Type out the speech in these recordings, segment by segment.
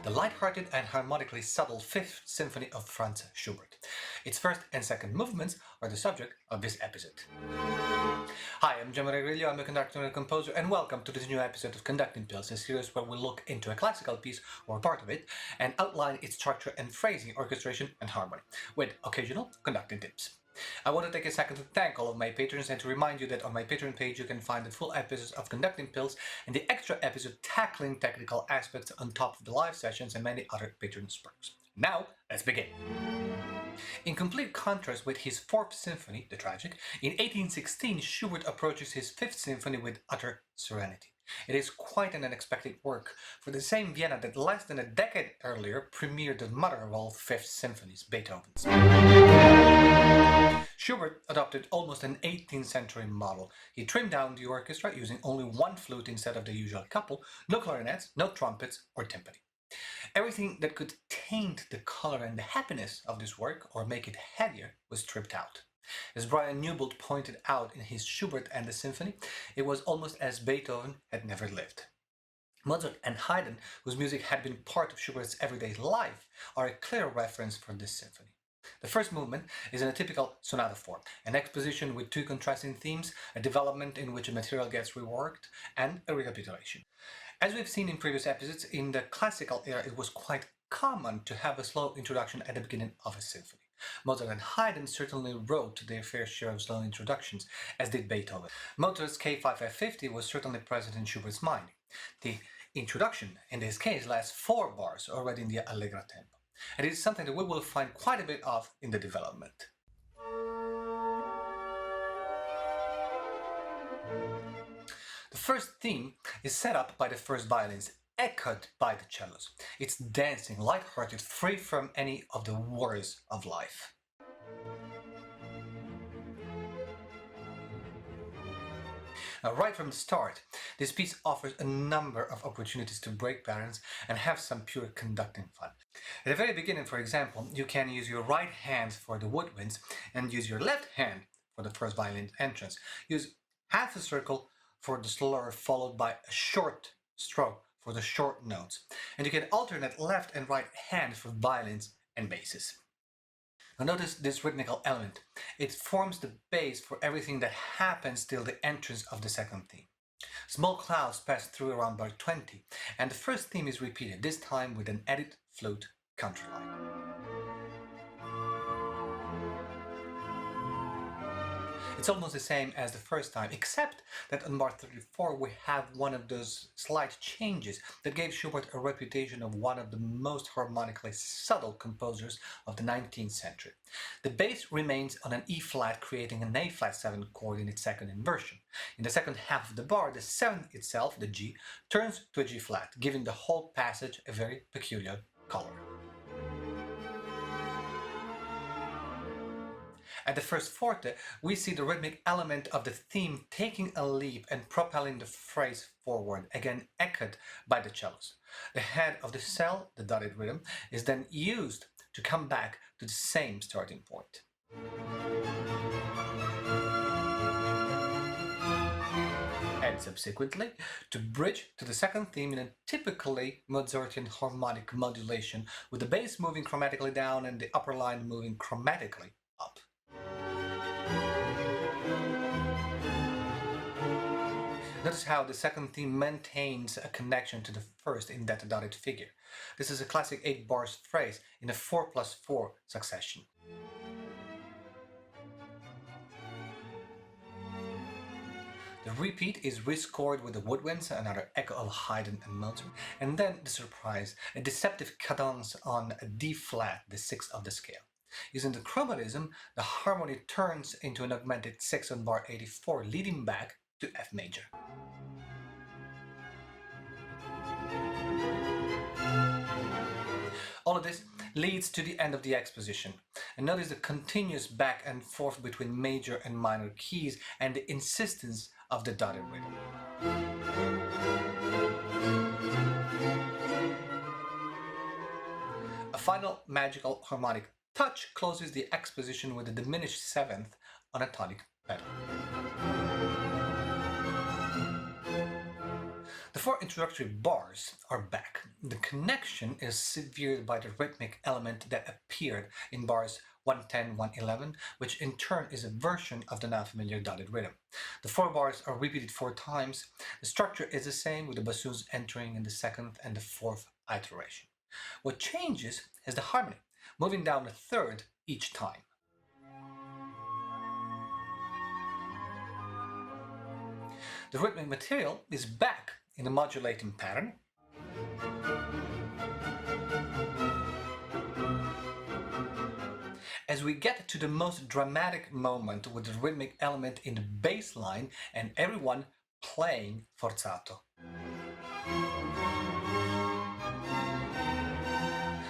the light-hearted and harmonically subtle Fifth Symphony of Franz Schubert. Its first and second movements are the subject of this episode. Hi, I'm Gianmaria Griglio, I'm a conductor and composer, and welcome to this new episode of Conducting Pills, a series where we look into a classical piece or part of it and outline its structure and phrasing, orchestration and harmony, with occasional conducting tips. I want to take a second to thank all of my patrons and to remind you that on my Patreon page you can find the full episodes of Conducting Pills and the extra episode tackling technical aspects on top of the live sessions and many other patron perks. Now, let's begin. In complete contrast with his Fourth Symphony, the Tragic, in 1816 Schubert approaches his Fifth Symphony with utter serenity. It is quite an unexpected work for the same Vienna that less than a decade earlier premiered the mother of all Fifth Symphonies, Beethoven's. Schubert adopted almost an 18th century model. He trimmed down the orchestra using only one flute instead of the usual couple, no clarinets, no trumpets or timpani. Everything that could taint the color and the happiness of this work or make it heavier was stripped out. As Brian Newbold pointed out in his Schubert and the Symphony, it was almost as Beethoven had never lived. Mozart and Haydn, whose music had been part of Schubert's everyday life, are a clear reference for this symphony. The first movement is in a typical sonata form, an exposition with two contrasting themes, a development in which a material gets reworked, and a recapitulation. As we've seen in previous episodes, in the classical era it was quite common to have a slow introduction at the beginning of a symphony. Mozart and Haydn certainly wrote their fair share of slow introductions, as did Beethoven. Mozart's K550 was certainly present in Schubert's mind. The introduction, in this case, lasts 4 bars already in the Allegro tempo. And it is something that we will find quite a bit of in the development. The first theme is set up by the first violins, echoed by the cellos. It's dancing, light-hearted, free from any of the worries of life. Now, right from the start, this piece offers a number of opportunities to break patterns and have some pure conducting fun. At the very beginning, for example, you can use your right hand for the woodwinds and use your left hand for the first violin entrance. Use half a circle for the slur followed by a short stroke for the short notes. And you can alternate left and right hand for violins and basses. Now notice this rhythmical element. It forms the base for everything that happens till the entrance of the second theme. Small clouds pass through around bar 20, and the first theme is repeated, this time with an added flute counterline. It's almost the same as the first time, except that on bar 34 we have one of those slight changes that gave Schubert a reputation of one of the most harmonically subtle composers of the 19th century. The bass remains on an E-flat, creating an A-flat-7 chord in its second inversion. In the second half of the bar, the 7th itself, the G, turns to a G-flat, giving the whole passage a very peculiar color. At the first forte, we see the rhythmic element of the theme taking a leap and propelling the phrase forward, again echoed by the cellos. The head of the cell, the dotted rhythm, is then used to come back to the same starting point. And subsequently, to bridge to the second theme in a typically Mozartian harmonic modulation, with the bass moving chromatically down and the upper line moving chromatically up. Notice how the second theme maintains a connection to the first in that dotted figure. This is a classic 8 bars phrase in a 4+4 succession. The repeat is rescored with the woodwinds, another echo of Haydn and Mozart, and then the surprise, a deceptive cadence on a D-flat, the 6th of the scale. Using the chromatism, the harmony turns into an augmented 6 on bar 84, leading back to F major. All of this leads to the end of the exposition. And notice the continuous back and forth between major and minor keys and the insistence of the dotted rhythm. A final magical harmonic touch closes the exposition with a diminished 7th on a tonic pedal. four introductory bars are back. The connection is severed by the rhythmic element that appeared in bars 110, 111, which in turn is a version of the now familiar dotted rhythm. The four bars are repeated four times. The structure is the same, with the bassoons entering in the second and the fourth iteration. What changes is the harmony, moving down a third each time. The rhythmic material is back in the modulating pattern. As we get to the most dramatic moment with the rhythmic element in the bass line and everyone playing forzato.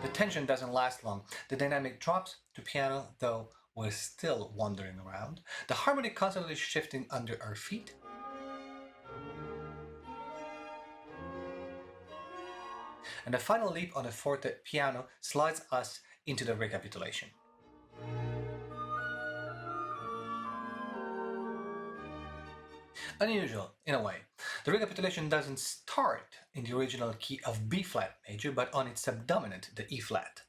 The tension doesn't last long. The dynamic drops to piano, though we're still wandering around. The harmony constantly shifting under our feet. And the final leap on a forte piano slides us into the recapitulation. Unusual, in a way. The recapitulation doesn't start in the original key of B flat major, but on its subdominant, the E flat.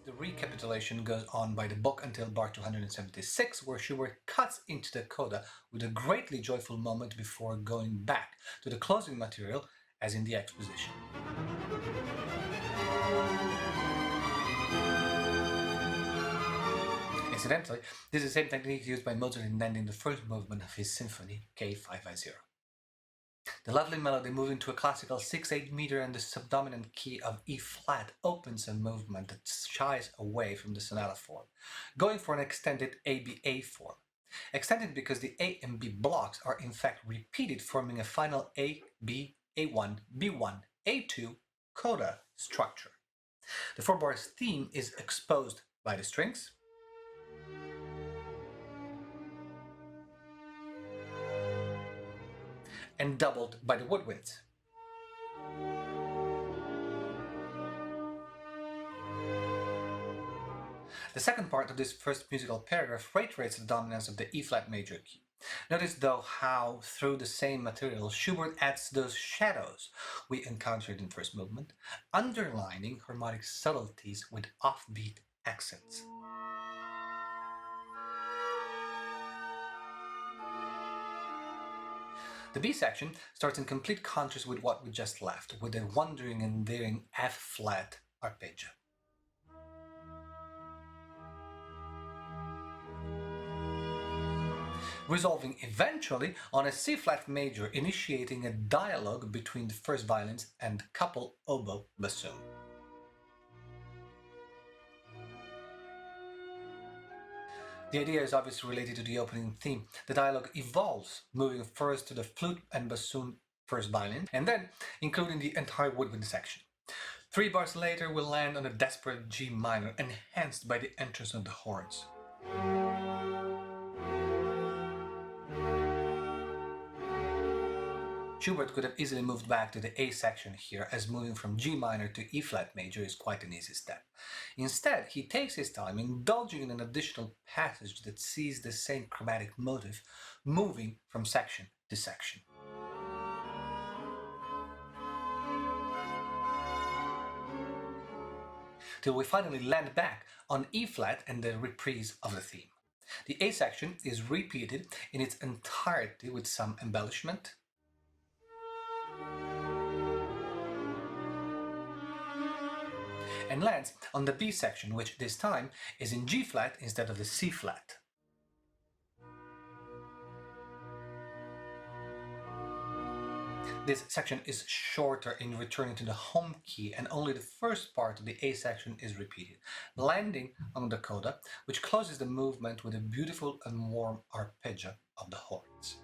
The recapitulation goes on by the book until bar 276, where Schubert cuts into the coda with a greatly joyful moment before going back to the closing material, as in the exposition. Incidentally, this is the same technique used by Mozart in ending the first movement of his Symphony, K550. The lovely melody moving to a classical 6/8 meter and the subdominant key of E flat opens a movement that shies away from the sonata form, going for an extended ABA form. Extended because the A and B blocks are in fact repeated, forming a final A, B, A1, B1, A2 coda structure. The four bars theme is exposed by the strings, and doubled by the woodwinds. The second part of this first musical paragraph reiterates the dominance of the E flat major key. Notice though how, through the same material, Schubert adds those shadows we encountered in the first movement, underlining harmonic subtleties with offbeat accents. The B section starts in complete contrast with what we just left, with a wandering and veering F-flat arpeggio. Resolving eventually on a C-flat major, initiating a dialogue between the first violins and couple oboe bassoon. The idea is obviously related to the opening theme. The dialogue evolves, moving first to the flute and bassoon first violin, and then including the entire woodwind section. 3 bars later, we'll land on a desperate G minor, enhanced by the entrance of the horns. Schubert could have easily moved back to the A section here, as moving from G minor to E flat major is quite an easy step. Instead, he takes his time, indulging in an additional passage that sees the same chromatic motif moving from section to section. Till we finally land back on E flat and the reprise of the theme. The A section is repeated in its entirety with some embellishment, and lands on the B section, which this time is in G flat instead of the C flat. This section is shorter in returning to the home key, and only the first part of the A section is repeated, landing on the coda, which closes the movement with a beautiful and warm arpeggio of the horns.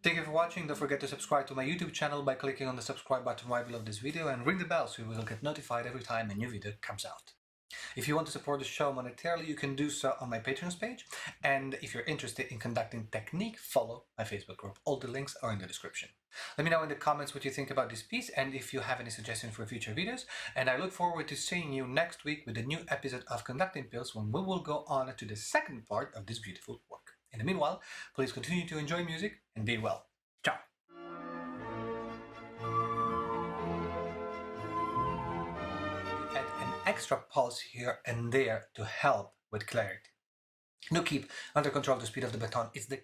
Thank you for watching. Don't forget to subscribe to my YouTube channel by clicking on the subscribe button right below this video and ring the bell so you will get notified every time a new video comes out. If you want to support the show monetarily, you can do so on my Patreon page. And if you're interested in conducting technique, follow my Facebook group. All the links are in the description. Let me know in the comments what you think about this piece and if you have any suggestions for future videos. And I look forward to seeing you next week with a new episode of Conducting Pills when we will go on to the second part of this beautiful work. In the meanwhile, please continue to enjoy music and be well. Ciao! Add an extra pulse here and there to help with clarity. No, keep under control the speed of the baton. It's the